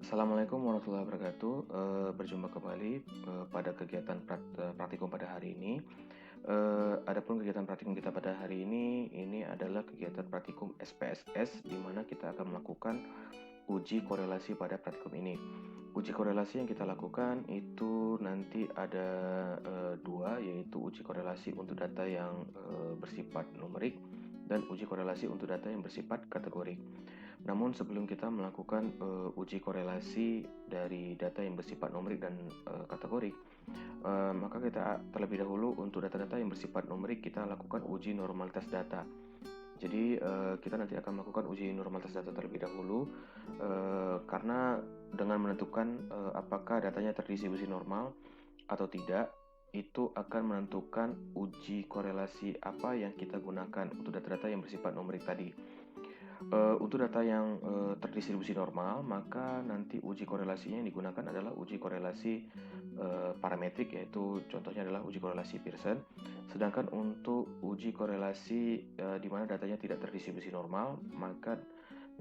Assalamualaikum warahmatullahi wabarakatuh. Berjumpa kembali pada kegiatan praktikum pada hari ini. Adapun kegiatan praktikum kita pada hari ini adalah kegiatan praktikum SPSS, di mana kita akan melakukan uji korelasi pada praktikum ini. Uji korelasi yang kita lakukan itu nanti ada dua, yaitu uji korelasi untuk data yang bersifat numerik dan uji korelasi untuk data yang bersifat kategorik. Namun sebelum kita melakukan uji korelasi dari data yang bersifat numerik dan kategorik, maka kita terlebih dahulu untuk data-data yang bersifat numerik kita lakukan uji normalitas data. Jadi kita nanti akan melakukan uji normalitas data terlebih dahulu karena dengan menentukan apakah datanya terdistribusi normal atau tidak, itu akan menentukan uji korelasi apa yang kita gunakan untuk data-data yang bersifat numerik tadi. Untuk data yang terdistribusi normal, maka nanti uji korelasinya yang digunakan adalah uji korelasi parametrik, yaitu contohnya adalah uji korelasi Pearson. Sedangkan untuk uji korelasi di mana datanya tidak terdistribusi normal, maka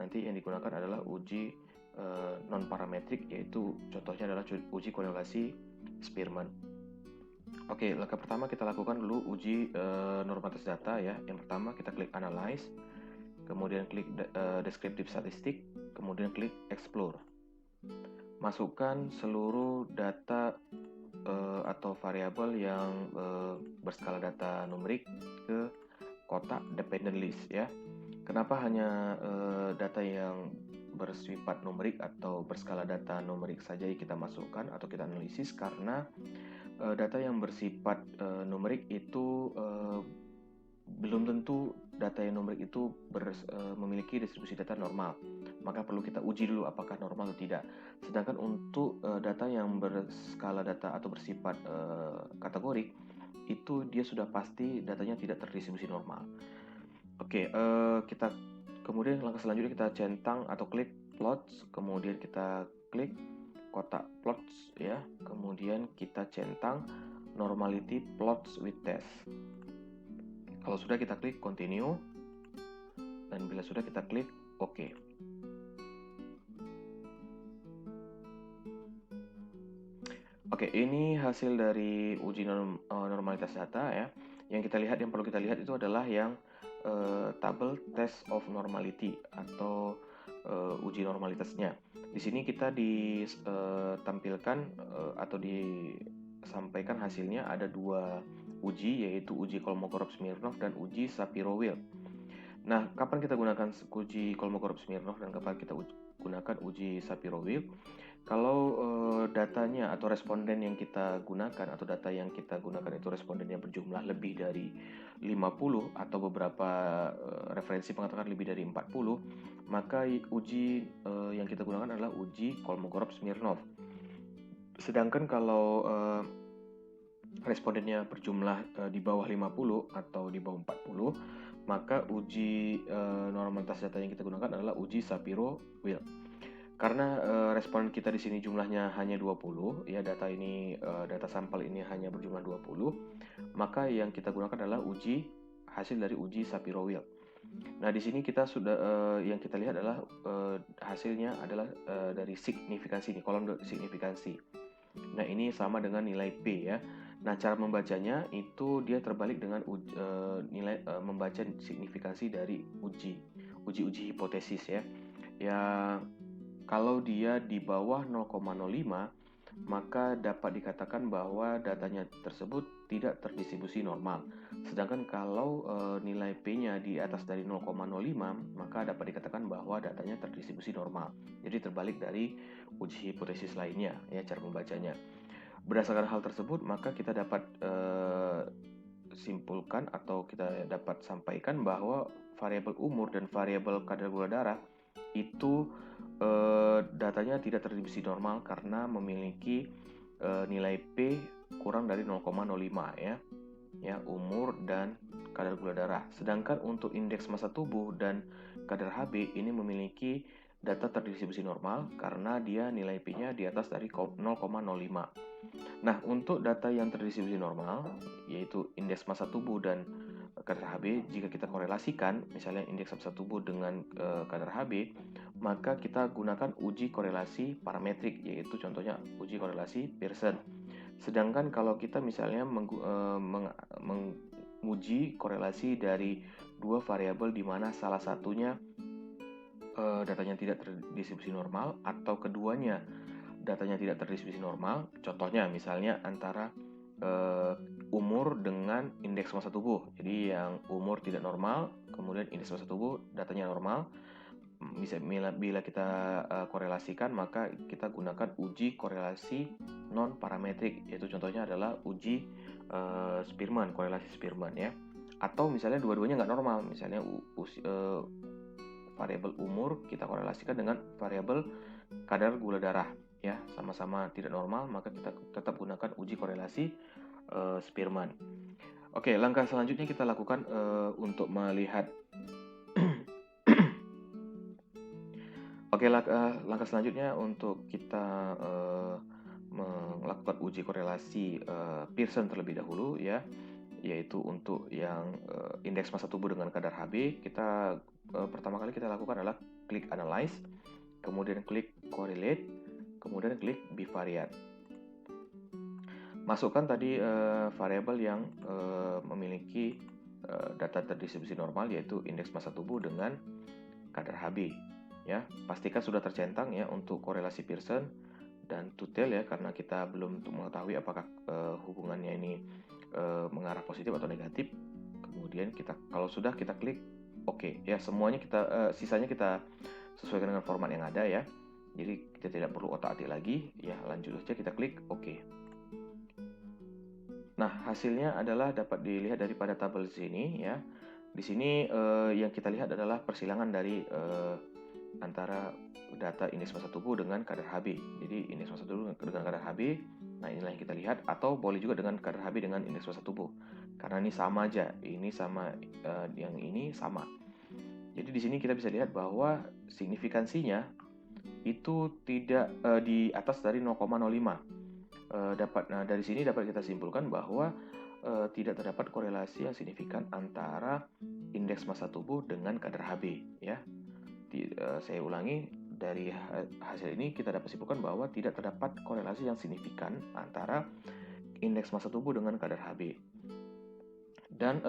nanti yang digunakan adalah uji non parametrik, yaitu contohnya adalah uji korelasi Spearman. Oke, langkah pertama kita lakukan dulu uji normalitas data ya. Yang pertama kita klik Analyze, kemudian klik Descriptive Statistic, kemudian klik Explore. Masukkan seluruh data atau variabel yang berskala data numerik ke kotak dependent list ya. Kenapa hanya data yang bersifat numerik atau berskala data numerik saja kita masukkan atau kita analisis? Karena data yang bersifat numerik itu belum tentu data yang numerik itu memiliki distribusi data normal. Maka perlu kita uji dulu apakah normal atau tidak. Sedangkan untuk data yang berskala data atau bersifat kategorik, itu dia sudah pasti datanya tidak terdistribusi normal. Oke, kita kemudian langkah selanjutnya kita centang atau klik plots, kemudian kita klik kotak plots ya, kemudian kita centang normality plots with test. Kalau sudah kita klik continue, dan bila sudah kita klik OK. Oke, ini hasil dari uji normalitas data ya. Yang kita lihat, yang perlu kita lihat itu adalah yang tabel test of normality atau uji normalitasnya. Di sini kita ditampilkan atau disampaikan hasilnya ada dua uji, yaitu uji Kolmogorov-Smirnov dan uji Shapiro-Wilk. Nah, kapan kita gunakan uji Kolmogorov-Smirnov dan kapan kita gunakan uji Shapiro-Wilk? Kalau datanya atau responden yang kita gunakan atau data yang kita gunakan itu respondennya berjumlah lebih dari 50 atau beberapa referensi mengatakan lebih dari 40, maka uji yang kita gunakan adalah uji Kolmogorov-Smirnov. Sedangkan kalau respondennya berjumlah di bawah 50 atau di bawah 40, maka uji normalitas data yang kita gunakan adalah uji Shapiro-Wilk. Karena responden kita di sini jumlahnya hanya 20, ya data sampel ini hanya berjumlah 20, maka yang kita gunakan adalah hasil dari uji Shapiro-Wilk. Nah, di sini kita sudah yang kita lihat adalah hasilnya adalah dari signifikansi ini, kolom signifikansi. Nah, ini sama dengan nilai P ya. Nah, cara membacanya itu dia terbalik dengan nilai membaca signifikansi dari uji hipotesis ya. Ya, kalau dia di bawah 0,05, maka dapat dikatakan bahwa datanya tersebut tidak terdistribusi normal. Sedangkan kalau nilai P-nya di atas dari 0,05, maka dapat dikatakan bahwa datanya terdistribusi normal. Jadi terbalik dari uji hipotesis lainnya ya cara membacanya. Berdasarkan hal tersebut, maka kita dapat simpulkan atau kita dapat sampaikan bahwa variabel umur dan variabel kadar gula darah itu datanya tidak terdistribusi normal karena memiliki nilai P kurang dari 0,05 ya, umur dan kadar gula darah. Sedangkan untuk indeks massa tubuh dan kadar Hb ini memiliki data terdistribusi normal karena dia nilai P-nya di atas dari 0,05. Nah, untuk data yang terdistribusi normal, yaitu indeks massa tubuh dan kadar HB, jika kita korelasikan misalnya indeks massa tubuh dengan kadar HB, maka kita gunakan uji korelasi parametrik, yaitu contohnya uji korelasi Pearson. Sedangkan kalau kita misalnya menguji korelasi dari dua variabel di mana salah satunya datanya tidak terdistribusi normal atau keduanya datanya tidak terdistribusi normal, contohnya misalnya antara umur dengan indeks massa tubuh. Jadi yang umur tidak normal, kemudian indeks massa tubuh datanya normal. Bila kita korelasikan, maka kita gunakan uji korelasi non parametrik, yaitu contohnya adalah uji Spearman, korelasi Spearman ya. Atau misalnya dua-duanya nggak normal, misalnya variabel umur kita korelasikan dengan variabel kadar gula darah ya, sama-sama tidak normal, maka kita tetap gunakan uji korelasi Spearman. Oke, langkah selanjutnya kita lakukan untuk melihat langkah selanjutnya untuk kita melakukan uji korelasi Pearson terlebih dahulu ya, yaitu untuk yang indeks massa tubuh dengan kadar HB. Kita pertama kali kita lakukan adalah klik analyze, kemudian klik correlate, kemudian klik bivariate. Masukkan tadi variabel yang memiliki data terdistribusi normal, yaitu indeks massa tubuh dengan kadar HB. Ya, pastikan sudah tercentang ya untuk korelasi Pearson dan Tutel ya, karena kita belum mengetahui apakah hubungannya ini mengarah positif atau negatif. Kemudian kalau sudah kita klik OK ya, semuanya sisanya kita sesuaikan dengan format yang ada ya. Jadi kita tidak perlu otak-atik lagi ya, lanjut saja kita klik OK. Nah, hasilnya adalah dapat dilihat daripada tabel sini ya. Di sini yang kita lihat adalah persilangan dari antara data indeks massa tubuh dengan kadar HB. Jadi indeks massa tubuh dengan kadar HB, nah inilah yang kita lihat, atau boleh juga dengan kadar HB dengan indeks massa tubuh. Karena ini sama aja, ini sama yang ini sama. Jadi di sini kita bisa lihat bahwa signifikansinya itu tidak di atas dari 0,05. Dari sini dapat kita simpulkan bahwa tidak terdapat korelasi yang signifikan antara indeks massa tubuh dengan kadar HB ya. Saya ulangi, dari hasil ini kita dapat simpulkan bahwa tidak terdapat korelasi yang signifikan antara indeks massa tubuh dengan kadar HB. Dan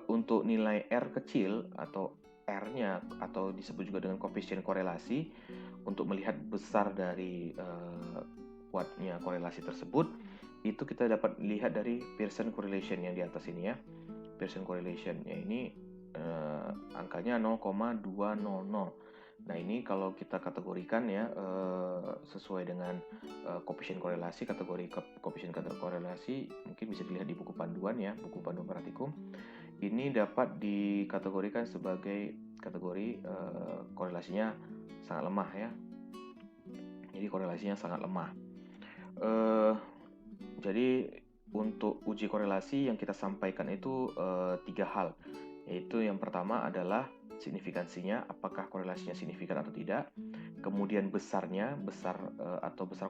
untuk nilai R kecil atau R-nya, atau disebut juga dengan koefisien korelasi, untuk melihat besar dari kuatnya korelasi tersebut, itu kita dapat lihat dari Pearson correlation yang di atas ini ya. Pearson correlation ya, ini angkanya 0,200. Nah, ini kalau kita kategorikan ya sesuai dengan koefisien korelasi, kategori koefisien korelasi mungkin bisa dilihat di buku panduan ya, buku panduan praktikum. Ini dapat dikategorikan sebagai kategori korelasinya sangat lemah ya. Jadi korelasinya sangat lemah. Jadi untuk uji korelasi yang kita sampaikan itu 3 hal, yaitu yang pertama adalah signifikansinya, apakah korelasinya signifikan atau tidak. Kemudian besarnya, besar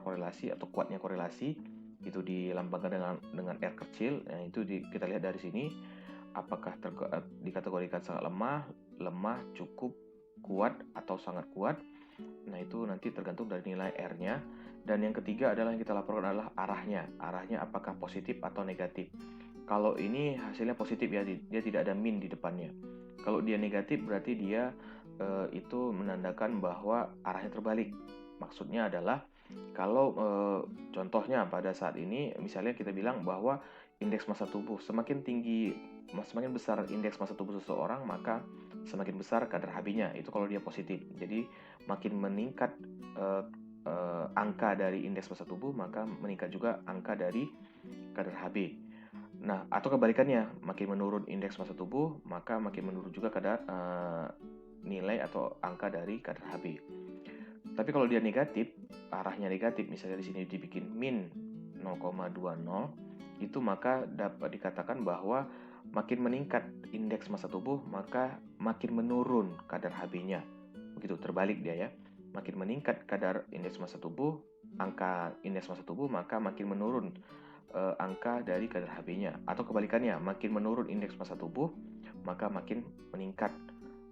korelasi atau kuatnya korelasi, itu dilambangkan dengan R kecil. Nah, itu kita lihat dari sini, apakah dikategorikan sangat lemah, cukup, kuat, atau sangat kuat. Nah, itu nanti tergantung dari nilai R-nya. Dan yang ketiga adalah yang kita laporkan adalah arahnya apakah positif atau negatif. Kalau ini hasilnya positif ya, dia tidak ada min di depannya. Kalau dia negatif berarti dia itu menandakan bahwa arahnya terbalik. Maksudnya adalah kalau contohnya pada saat ini misalnya kita bilang bahwa indeks massa tubuh semakin besar indeks massa tubuh seseorang, maka semakin besar kadar HB-nya. Itu kalau dia positif. Jadi makin meningkat angka dari indeks massa tubuh, maka meningkat juga angka dari kadar HB. Nah, atau kebalikannya, makin menurun indeks massa tubuh, maka makin menurun juga kadar nilai atau angka dari kadar HB. Tapi kalau dia negatif, arahnya negatif, misalnya di sini dibikin min 0,20, itu maka dapat dikatakan bahwa makin meningkat indeks massa tubuh, maka makin menurun kadar HB-nya. Begitu, terbalik dia ya. Makin meningkat kadar indeks massa tubuh, angka indeks massa tubuh, maka makin menurun angka dari kadar Hb-nya. Atau kebalikannya, makin menurun indeks massa tubuh, maka makin meningkat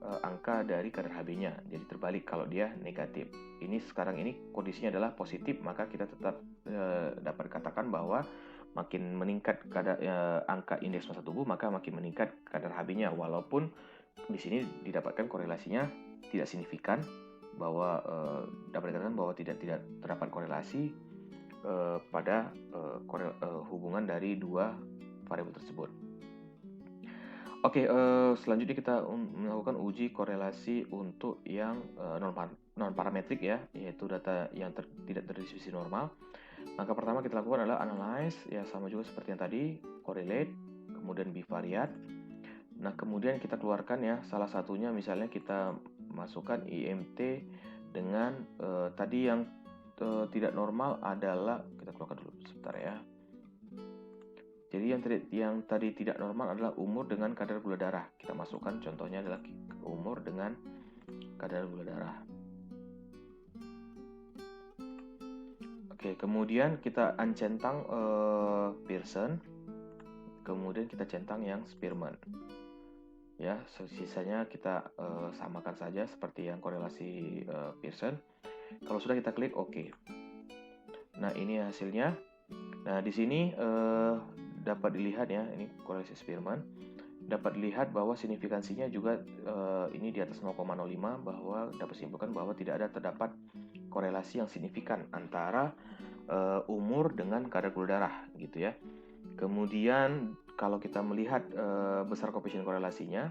angka dari kadar Hb-nya. Jadi terbalik kalau dia negatif. Ini sekarang ini kondisinya adalah positif, maka kita tetap dapat katakan bahwa makin meningkat angka indeks massa tubuh, maka makin meningkat kadar Hb-nya. Walaupun di sini didapatkan korelasinya tidak signifikan, bahwa dapat dikatakan bahwa tidak terdapat korelasi pada hubungan dari dua variabel tersebut. Oke, selanjutnya kita melakukan uji korelasi untuk yang non-parametrik ya, yaitu data yang tidak terdistribusi normal. Maka pertama kita lakukan adalah analyze, ya sama juga seperti yang tadi, correlate, kemudian bivariate. Nah, kemudian kita keluarkan ya, salah satunya misalnya kita masukkan IMT dengan tadi yang tidak normal adalah, kita keluarkan dulu sebentar ya. Jadi yang tadi tidak normal adalah umur dengan kadar gula darah. Kita masukkan contohnya adalah umur dengan kadar gula darah. Oke, kemudian kita uncentang Pearson, kemudian kita centang yang Spearman. Ya, sisanya kita samakan saja seperti yang korelasi Pearson. Kalau sudah kita klik OK. Nah, ini hasilnya. Nah, di sini dapat dilihat ya, ini korelasi Spearman. Dapat dilihat bahwa signifikansinya juga ini di atas 0,05, bahwa dapat simpulkan bahwa tidak ada terdapat korelasi yang signifikan antara umur dengan kadar gula darah gitu ya. Kemudian kalau kita melihat besar koefisien korelasinya,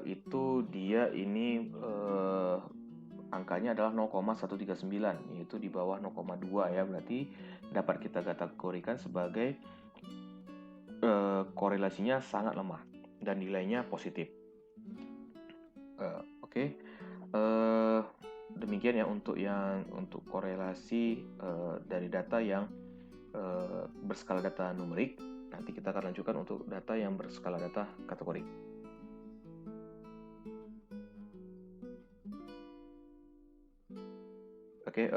itu dia ini angkanya adalah 0,139, yaitu di bawah 0,2 ya, berarti dapat kita kategorikan sebagai korelasinya sangat lemah dan nilainya positif. Oke. Demikian ya untuk korelasi dari data yang berskala data numerik. Nanti kita akan lanjutkan untuk data yang berskala data kategori. Oke,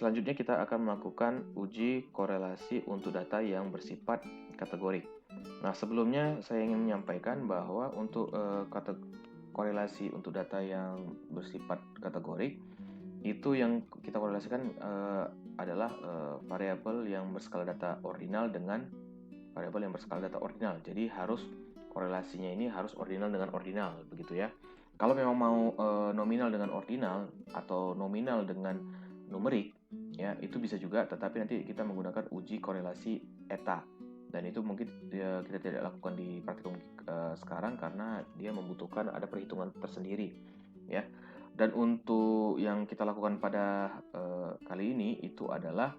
selanjutnya kita akan melakukan uji korelasi untuk data yang bersifat kategori. Nah, sebelumnya saya ingin menyampaikan bahwa untuk korelasi untuk data yang bersifat kategori, itu yang kita korelasikan adalah variabel yang berskala data ordinal dengan variabel yang berskala data ordinal. Jadi harus korelasinya ini harus ordinal dengan ordinal, begitu ya. Kalau memang mau nominal dengan ordinal atau nominal dengan numerik, ya itu bisa juga, tetapi nanti kita menggunakan uji korelasi eta. Dan itu mungkin kita tidak lakukan di praktikum sekarang karena dia membutuhkan ada perhitungan tersendiri, ya. Dan untuk yang kita lakukan pada kali ini itu adalah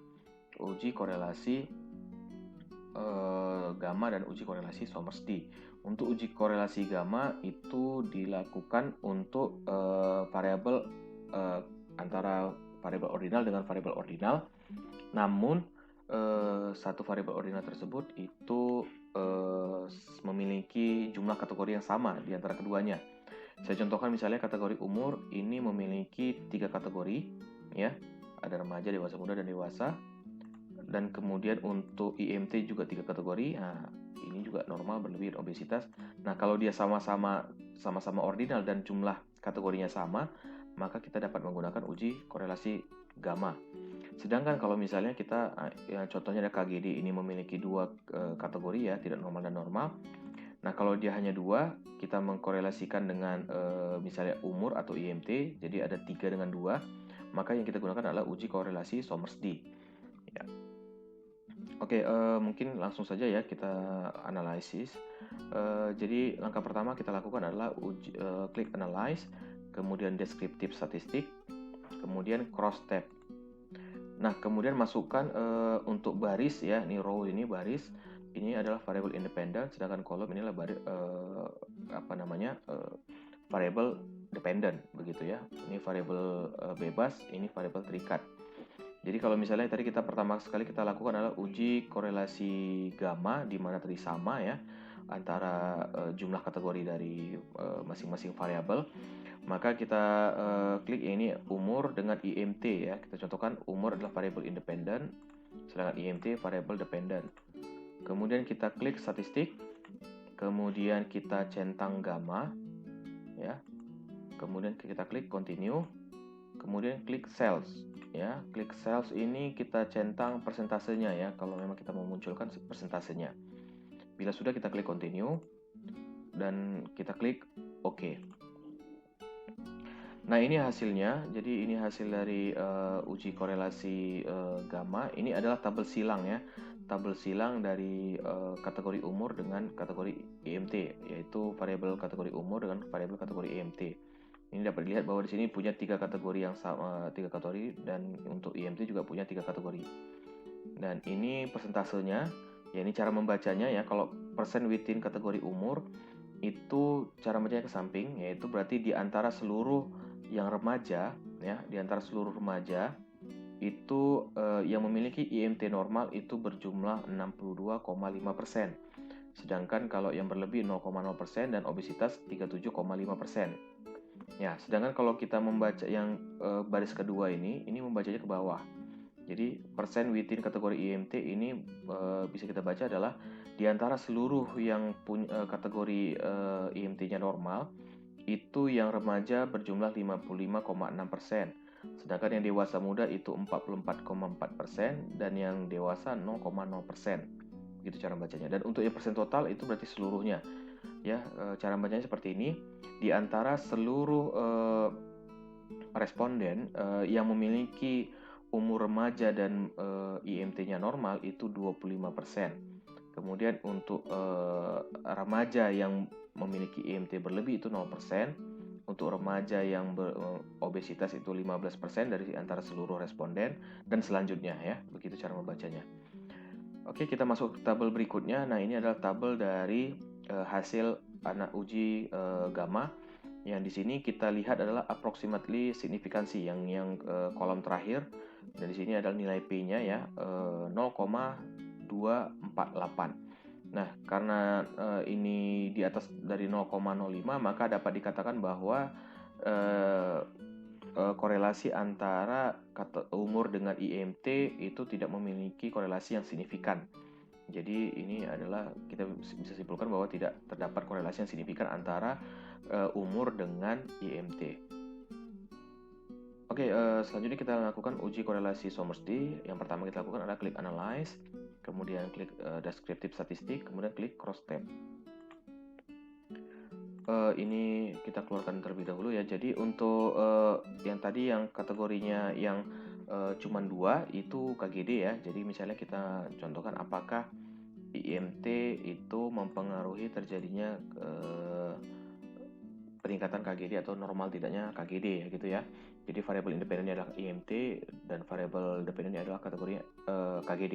uji korelasi gamma dan uji korelasi Somers-D. Untuk uji korelasi gamma itu dilakukan untuk variabel antara variabel ordinal dengan variabel ordinal. Namun satu variabel ordinal tersebut itu memiliki jumlah kategori yang sama di antara keduanya. Saya contohkan misalnya kategori umur ini memiliki 3 kategori, ya, ada remaja, dewasa muda, dan dewasa. Dan kemudian untuk IMT juga 3 kategori. Nah, ini juga normal, berlebih, obesitas. Nah, kalau dia sama-sama ordinal dan jumlah kategorinya sama, maka kita dapat menggunakan uji korelasi gamma. Sedangkan kalau misalnya kita, ya, contohnya ada KGD, ini memiliki 2 kategori ya, tidak normal dan normal. Nah, kalau dia hanya 2, kita mengkorelasikan dengan misalnya umur atau IMT, jadi ada 3 dengan 2, maka yang kita gunakan adalah uji korelasi Somers-D. Ya. Oke, mungkin langsung saja ya kita analisis. Jadi langkah pertama kita lakukan adalah klik analyze, kemudian descriptive statistik, kemudian cross tab. Nah, kemudian masukkan untuk baris ya, ini row ini baris, ini adalah variabel independen, sedangkan kolom ini adalah variabel dependent begitu ya. Ini variabel bebas, ini variabel terikat. Jadi kalau misalnya tadi kita pertama sekali kita lakukan adalah uji korelasi gamma, di mana tadi sama ya antara jumlah kategori dari masing-masing variabel. Maka kita klik ini umur dengan IMT ya. Kita contohkan umur adalah variabel independen, sedangkan IMT variable dependent. Kemudian kita klik statistik, kemudian kita centang gamma, ya. Kemudian kita klik continue, kemudian klik cells, ya. Klik cells ini kita centang persentasenya, ya, kalau memang kita mau munculkan persentasenya. Bila sudah, kita klik continue dan kita klik OK. Nah, ini hasilnya. Jadi ini hasil dari uji korelasi gamma. Ini adalah tabel silang, ya. Tabel silang dari kategori umur dengan kategori IMT, yaitu variabel kategori umur dengan variabel kategori IMT. Ini dapat dilihat bahwa di sini punya 3 kategori yang sama, 3 kategori, dan untuk IMT juga punya 3 kategori. Dan ini persentasenya, ya, ini cara membacanya, ya. Kalau persen within kategori umur itu cara bacanya ke samping, yaitu berarti di antara seluruh yang remaja, ya, di antara seluruh remaja itu yang memiliki IMT normal itu berjumlah 62,5%. Sedangkan kalau yang berlebih 0,0% dan obesitas 37,5%. Ya, sedangkan kalau kita membaca yang baris kedua ini membacanya ke bawah. Jadi persen within kategori IMT ini bisa kita baca adalah di antara seluruh yang punya kategori IMT-nya normal, itu yang remaja berjumlah 55,6%, sedangkan yang dewasa muda itu 44,4% dan yang dewasa 0,0%. Begitu cara bacanya. Dan untuk yang persen total itu berarti seluruhnya. Ya, cara bacanya seperti ini. Di antara seluruh responden yang memiliki umur remaja dan IMT-nya normal itu 25%. Kemudian untuk remaja yang memiliki IMT berlebih itu 0%. Untuk remaja yang obesitas itu 15% dari antara seluruh responden, dan selanjutnya, ya. Begitu cara membacanya. Oke, kita masuk ke tabel berikutnya. Nah, ini adalah tabel dari hasil anak uji gamma. Yang di sini kita lihat adalah approximately signifikansi yang kolom terakhir, dan di sini adalah nilai P-nya, ya, 0,248. Nah, karena ini di atas dari 0,05, maka dapat dikatakan bahwa korelasi antara umur dengan IMT itu tidak memiliki korelasi yang signifikan. Jadi ini adalah, kita bisa simpulkan bahwa tidak terdapat korelasi yang signifikan antara umur dengan IMT. Oke, selanjutnya kita lakukan uji korelasi Sommersby. Yang pertama kita lakukan adalah klik Analyze, kemudian klik Descriptive Statistik, kemudian klik Cross Tab. Ini kita keluarkan terlebih dahulu, ya. Jadi untuk yang tadi yang kategorinya yang cuma 2 itu KGD, ya. Jadi misalnya kita contohkan apakah IMT itu mempengaruhi terjadinya peningkatan KGD atau normal tidaknya KGD, ya, gitu, ya. Jadi variabel independennya adalah IMT dan variabel dependennya adalah kategori KGD.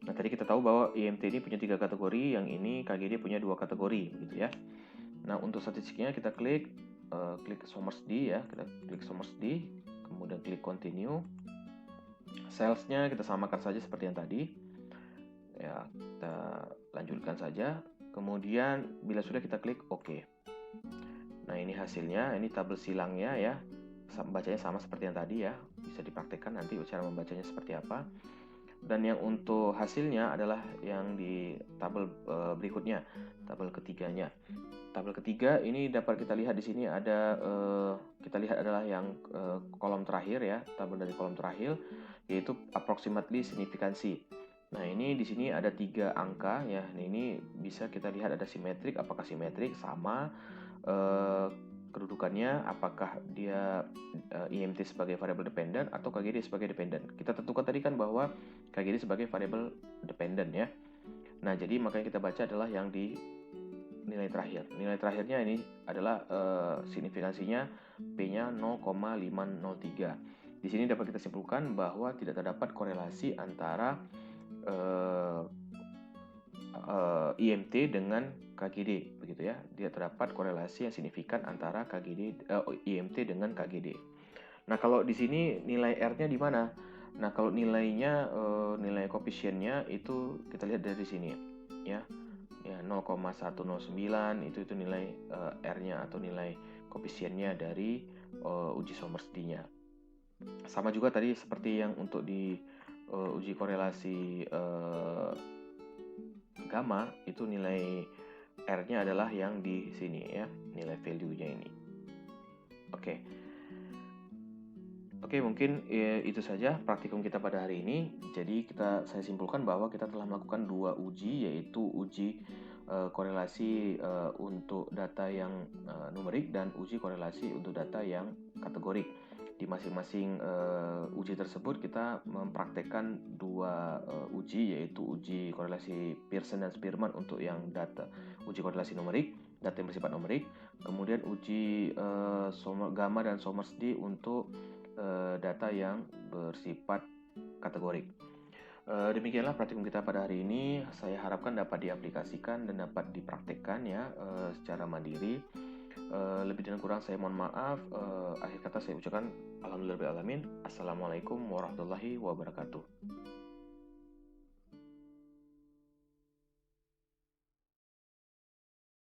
Nah, tadi kita tahu bahwa IMT ini punya 3 kategori, yang ini KGD punya 2 kategori, gitu, ya. Nah, untuk statistiknya kita klik Sommersby, ya. Kita klik Sommersby, kemudian klik Continue. Sales-nya kita samakan saja seperti yang tadi. Ya, kita lanjutkan saja. Kemudian bila sudah, kita klik OK. Nah, ini hasilnya, ini tabel silangnya, ya. Bacanya sama seperti yang tadi, ya. Bisa dipraktekkan nanti cara membacanya seperti apa. Dan yang untuk hasilnya adalah yang di tabel berikutnya, tabel ketiganya. Tabel ketiga ini dapat kita lihat di sini ada kita lihat adalah yang kolom terakhir, ya, tabel dari kolom terakhir, yaitu approximately signifikansi. Nah, ini di sini ada 3 angka, ya. Nah, ini bisa kita lihat ada simetrik, apakah simetrik, sama kedudukannya, apakah dia IMT sebagai variabel dependent atau KGD sebagai dependent. Kita tentukan tadi kan bahwa KGD sebagai variabel dependent, ya. Nah, jadi makanya kita baca adalah yang di nilai terakhir. Nilai terakhirnya ini adalah signifikansinya P-nya 0,503. Di sini dapat kita simpulkan bahwa tidak terdapat korelasi antara IMT dengan KGD, begitu, ya. Tidak terdapat korelasi yang signifikan antara IMT dengan KGD. Nah, kalau di sini nilai R-nya di mana? Nah, kalau nilainya nilai koefisiennya itu kita lihat dari sini, ya. Ya, 0,109 itu nilai R-nya atau nilai koefisiennya dari uji Sommersby-nya. Sama juga tadi seperti yang untuk di uji korelasi gamma itu nilai R-nya adalah yang di sini ya, nilai value-nya ini. Oke. Oke, mungkin itu saja praktikum kita pada hari ini. Jadi saya simpulkan bahwa kita telah melakukan 2 uji, yaitu uji korelasi untuk data yang numerik dan uji korelasi untuk data yang kategorik. Di masing-masing uji tersebut kita mempraktekkan 2 uji, yaitu uji korelasi Pearson dan Spearman untuk yang data uji korelasi numerik, data yang bersifat numerik, kemudian uji gamma dan Somers-D untuk data yang bersifat kategorik. Demikianlah praktikum kita pada hari ini. Saya harapkan dapat diaplikasikan dan dapat dipraktekkan ya secara mandiri. Lebih dan kurang saya mohon maaf. Akhir kata saya ucapkan alhamdulillahirabbil alamin. Assalamualaikum warahmatullahi wabarakatuh.